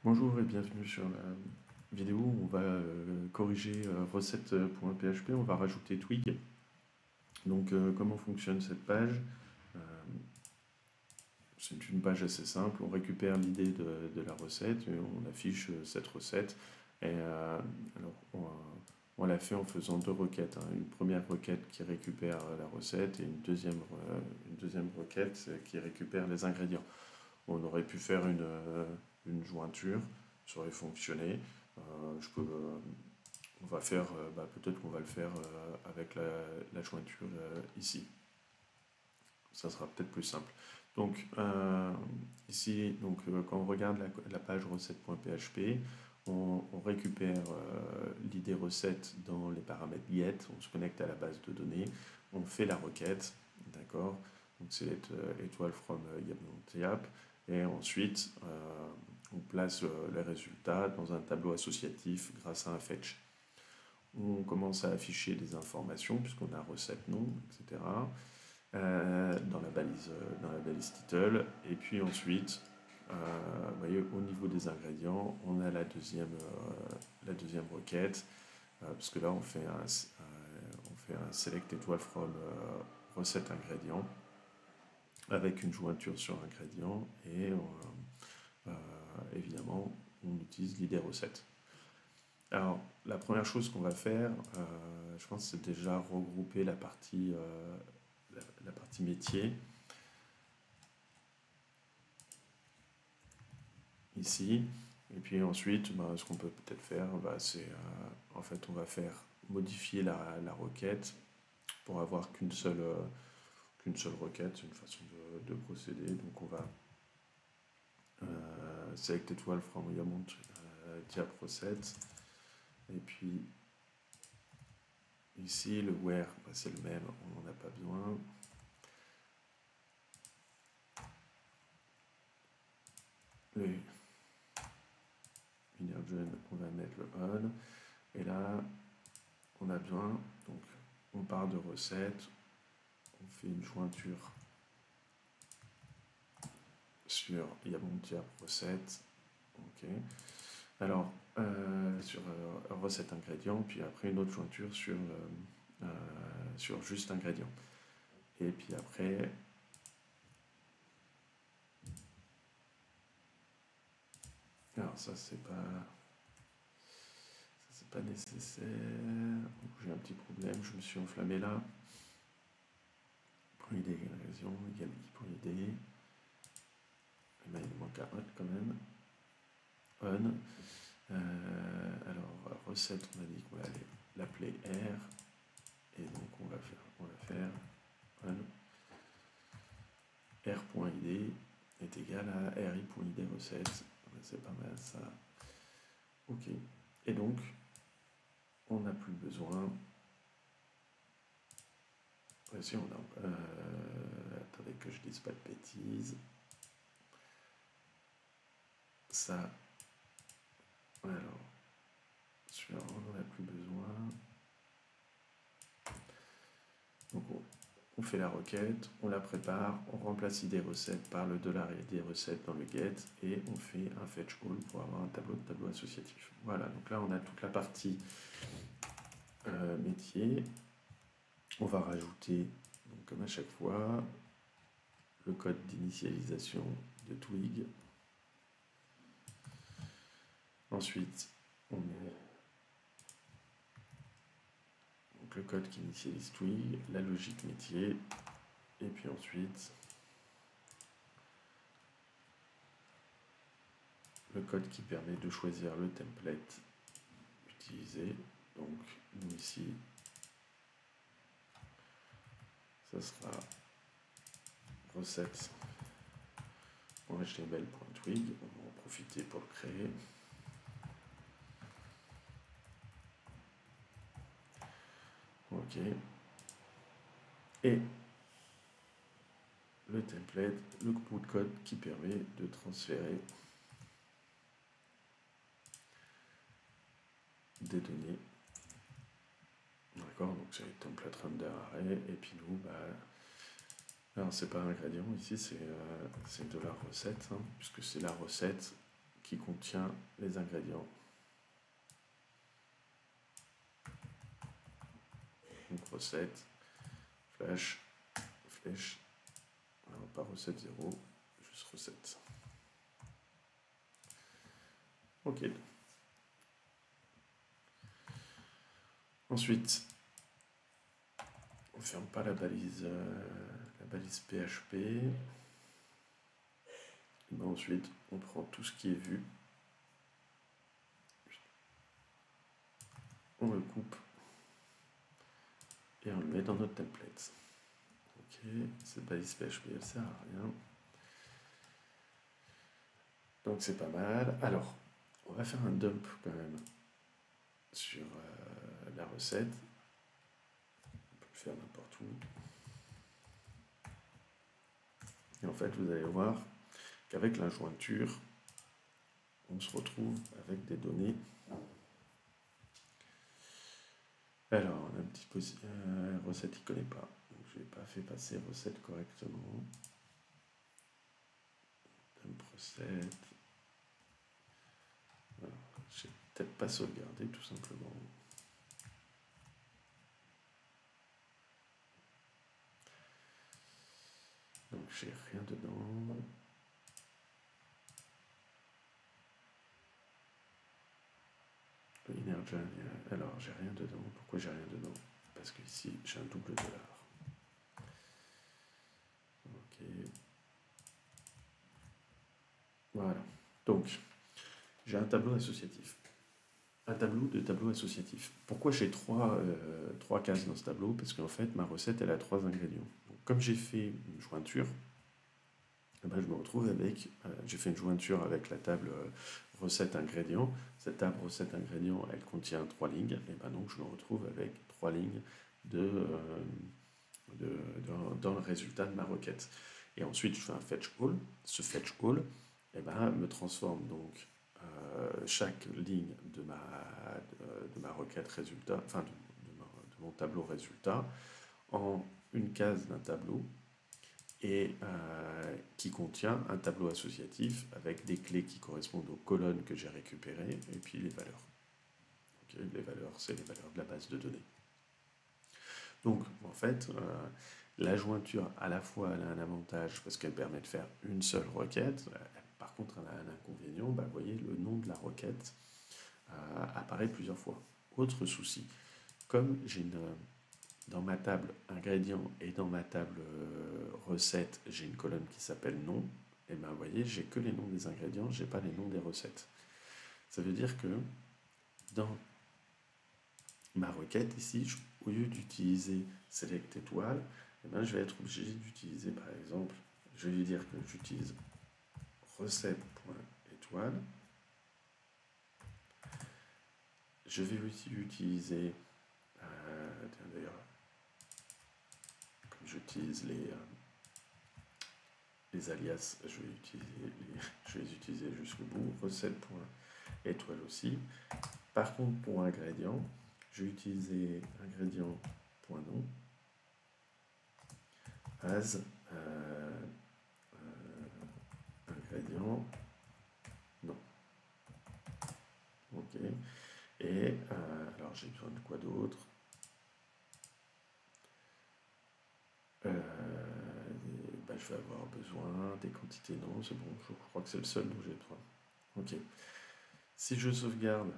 Bonjour et bienvenue sur la vidéo où on va corriger recette.php, on va rajouter Twig. Donc comment fonctionne cette page? Euh, c'est une page assez simple, on récupère l'idée de la recette et on affiche cette recette. Et alors on l'a fait en faisant deux requêtes, hein. Une première requête qui récupère la recette et une deuxième requête qui récupère les ingrédients. On aurait pu faire une jointure, ça aurait fonctionné. On va faire, peut-être qu'on va le faire avec la jointure ici. Ça sera peut-être plus simple. Donc ici, quand on regarde la page recette.php, on récupère l'idée recette dans les paramètres get, on se connecte à la base de données, on fait la requête, d'accord? Donc c'est étoile from yaml et ensuite on place les résultats dans un tableau associatif grâce à un fetch. On commence à afficher des informations puisqu'on a recette nom, etc. Dans la balise title. Et puis ensuite, vous voyez, au niveau des ingrédients, on a la deuxième requête, parce que là on fait un select étoile from recette ingrédient avec une jointure sur ingrédient et évidemment on utilise l'idée recette. Alors la première chose qu'on va faire, je pense, c'est déjà regrouper la partie métier ici, et puis ensuite ce qu'on peut peut-être faire, c'est en fait on va faire modifier la requête pour avoir qu'une seule requête. C'est une façon de procéder. Donc on va select étoile from yaml diap recette, et puis ici le where, c'est le même, on n'en a pas besoin. Le Energen, on va mettre le on, et là on a besoin, donc on part de recette, on fait une jointure sur yaml recette, ok. Alors sur recette ingrédient, puis après une autre jointure sur juste ingrédient, et puis après alors ça c'est pas nécessaire. J'ai un petit problème, je me suis enflammé là. Pour l'idée égalisation, égal i pour l'idée. Il manque un on quand même. On. Alors recette, on a dit qu'on allait l'appeler R, et donc on va faire on r.id est égal à ri.id recette. C'est pas mal ça. Ok. Et donc on n'a plus besoin. Si on a. Attendez que je dise pas de bêtises. Ça. Alors, celui-là, on n'en a plus besoin. Donc on fait la requête, on la prépare, on remplace ID recette par le $ID recette dans le get, et on fait un fetch all pour avoir un tableau associatif. Voilà, donc là on a toute la partie métier. On va rajouter, donc, comme à chaque fois, le code d'initialisation de Twig. Ensuite, on met donc le code qui initialise Twig, la logique métier, et puis ensuite le code qui permet de choisir le template utilisé. Donc nous ici, ça sera recette.html.twig. On va en profiter pour le créer. Ok. Et le template, le bout de code qui permet de transférer des données. D'accord, donc c'est le template render array, et puis nous, alors c'est pas un ingrédient ici, c'est de la recette, hein, puisque c'est la recette qui contient les ingrédients. Donc recette, flash, flèche, alors pas recette 0, juste recette. Ok. Ensuite, on ne ferme pas la balise PHP. Et ben ensuite, on prend tout ce qui est vu. On le coupe. Et on le met dans notre template. Ok, cette balise PHP, elle sert à rien. Donc c'est pas mal. Alors, on va faire un dump quand même sur la recette. On peut le faire n'importe où. Et en fait, vous allez voir qu'avec la jointure, on se retrouve avec des données. Alors, on a un petit peu... recette, il ne connaît pas. Donc, je n'ai pas fait passer recette correctement. Dump recette. Je n'ai peut-être pas sauvegardé, tout simplement. Donc, j'ai rien dedans. Energy, alors j'ai rien dedans. Pourquoi j'ai rien dedans? Parce que ici j'ai un double dollar. Ok. Voilà. Donc, j'ai un tableau associatif. Un tableau de tableau associatif. Pourquoi j'ai trois cases dans ce tableau? Parce qu'en fait, ma recette, elle a 3 ingrédients. Donc, comme j'ai fait une jointure, eh ben, je me retrouve avec... j'ai fait une jointure avec la table recette ingrédients. Cette table recette ingrédients, elle contient 3 lignes. Et ben donc, je me retrouve avec 3 lignes dans le résultat de ma requête. Et ensuite, je fais un fetch all. Ce fetch all eh ben, me transforme donc chaque ligne de ma requête résultat, enfin de mon tableau résultat, en une case d'un tableau et qui contient un tableau associatif avec des clés qui correspondent aux colonnes que j'ai récupérées et puis les valeurs. Okay, les valeurs, c'est les valeurs de la base de données. Donc, en fait, la jointure, à la fois, elle a un avantage parce qu'elle permet de faire une seule requête. Par contre, elle a un inconvénient. Vous voyez, le nom de la requête apparaît plusieurs fois. Autre souci, comme j'ai dans ma table ingrédients et dans ma table recettes, j'ai une colonne qui s'appelle nom, et bien, vous voyez, j'ai que les noms des ingrédients, j'ai pas les noms des recettes. Ça veut dire que dans ma requête ici, au lieu d'utiliser select étoile, eh ben, je vais être obligé d'utiliser par exemple, je vais lui dire que j'utilise recette.étoile. Je vais aussi utiliser, d'ailleurs, comme j'utilise les alias, je vais les utiliser jusqu'au bout, recette.étoile aussi. Par contre, pour ingrédient, je vais utiliser ingrédient.nom as ingrédient non. Ok. Et alors j'ai besoin de quoi d'autre? Je vais avoir besoin des quantités, non, c'est bon, je crois que c'est le seul dont j'ai besoin. Ok. Si je sauvegarde,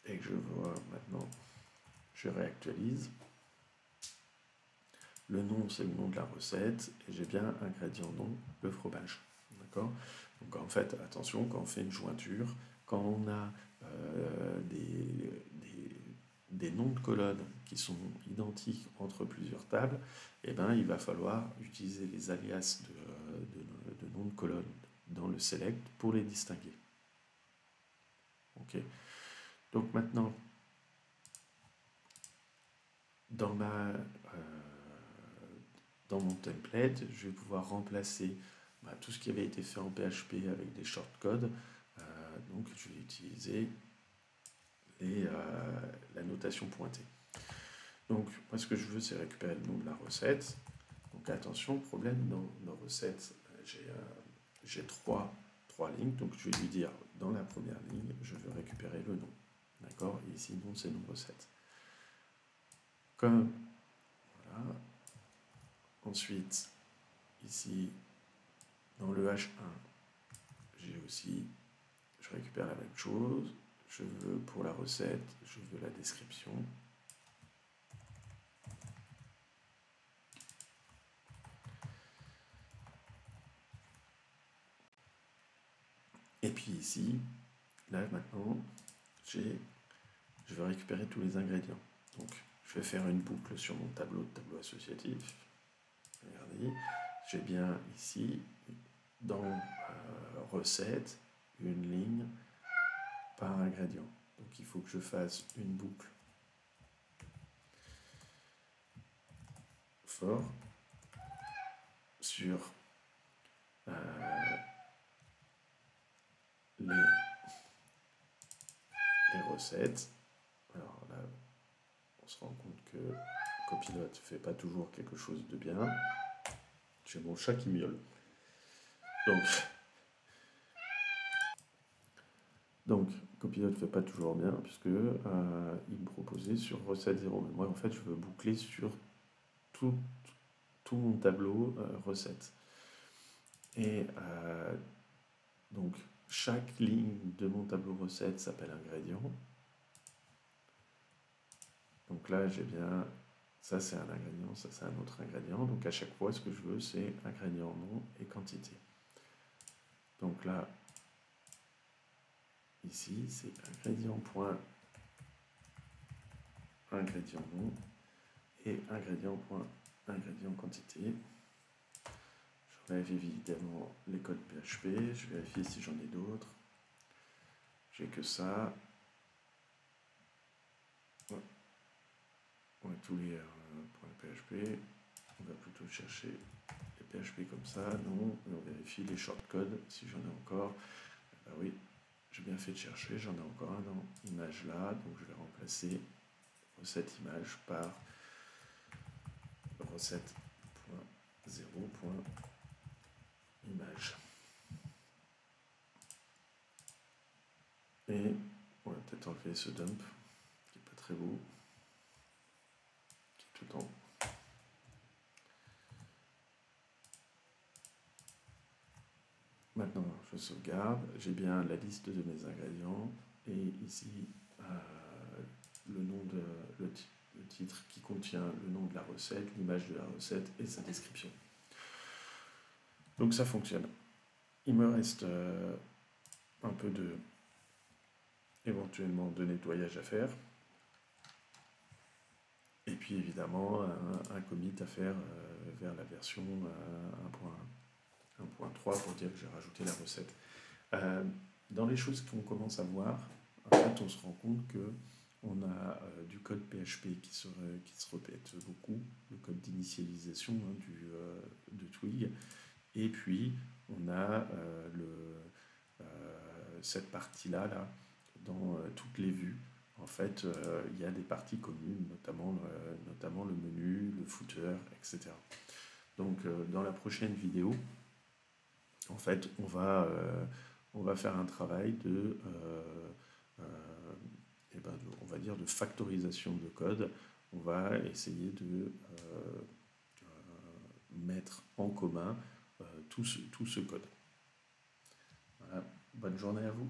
et que je vois maintenant, je réactualise. Le nom, c'est le nom de la recette, et j'ai bien ingrédient nom, le fromage. D'accord? Donc en fait, attention, quand on fait une jointure, quand on a des noms de colonnes qui sont identiques entre plusieurs tables, eh ben, il va falloir utiliser les alias de noms de colonnes dans le select pour les distinguer. Ok. Donc maintenant, dans mon template, je vais pouvoir remplacer tout ce qui avait été fait en PHP avec des shortcodes. Donc je vais utiliser la notation pointée. Donc, moi, ce que je veux, c'est récupérer le nom de la recette. Donc, attention, problème, dans nos recettes, j'ai trois lignes. Donc, je vais lui dire, dans la première ligne, je veux récupérer le nom. D'accord? Et ici, nom, c'est nom recette. Comme, voilà. Ensuite, ici, dans le H1, j'ai aussi, je récupère la même chose. Je veux, pour la recette, je veux la description. Et puis ici, là maintenant, je vais récupérer tous les ingrédients. Donc, je vais faire une boucle sur mon tableau associatif. Regardez, j'ai bien ici, dans recette, une ligne par ingrédient. Donc, il faut que je fasse une boucle for sur les recettes. Alors là, on se rend compte que Copilot ne fait pas toujours quelque chose de bien. J'ai mon chat qui miaule. Donc Copilot ne fait pas toujours bien, puisque il me proposait sur recette 0. Mais moi, en fait, je veux boucler sur tout mon tableau recette. Et donc, chaque ligne de mon tableau recette s'appelle ingrédient. Donc là, j'ai bien, ça c'est un ingrédient, ça c'est un autre ingrédient. Donc à chaque fois, ce que je veux, c'est ingrédient, nom et quantité. Donc là, ici, c'est ingrédient point ingrédient nom et ingrédient point ingrédient quantité. J'enlève évidemment les codes PHP, je vérifie si j'en ai d'autres. J'ai que ça. On a tous les points PHP. On va plutôt chercher les PHP comme ça. Non, et on vérifie les shortcodes si j'en ai encore. Ah oui, j'ai bien fait de chercher, j'en ai encore un dans image là. Donc je vais remplacer recette image par recette.0.image. Et on va peut-être enlever ce dump qui n'est pas très beau, qui est tout en. Maintenant, je sauvegarde, j'ai bien la liste de mes ingrédients et ici le nom de le titre qui contient le nom de la recette, l'image de la recette et sa description. Donc ça fonctionne. Il me reste un peu éventuellement de nettoyage à faire. Et puis évidemment un commit à faire vers la version 1.3 pour dire que j'ai rajouté la recette. Dans les choses qu'on commence à voir, en fait, on se rend compte que on a du code PHP qui se répète beaucoup, le code d'initialisation de Twig, et puis on a cette partie-là là, dans toutes les vues. En fait, il y a des parties communes, notamment le menu, le footer, etc. Donc, dans la prochaine vidéo, en fait, on va faire un travail on va dire de factorisation de code. On va essayer de mettre en commun tout ce code. Voilà. Bonne journée à vous.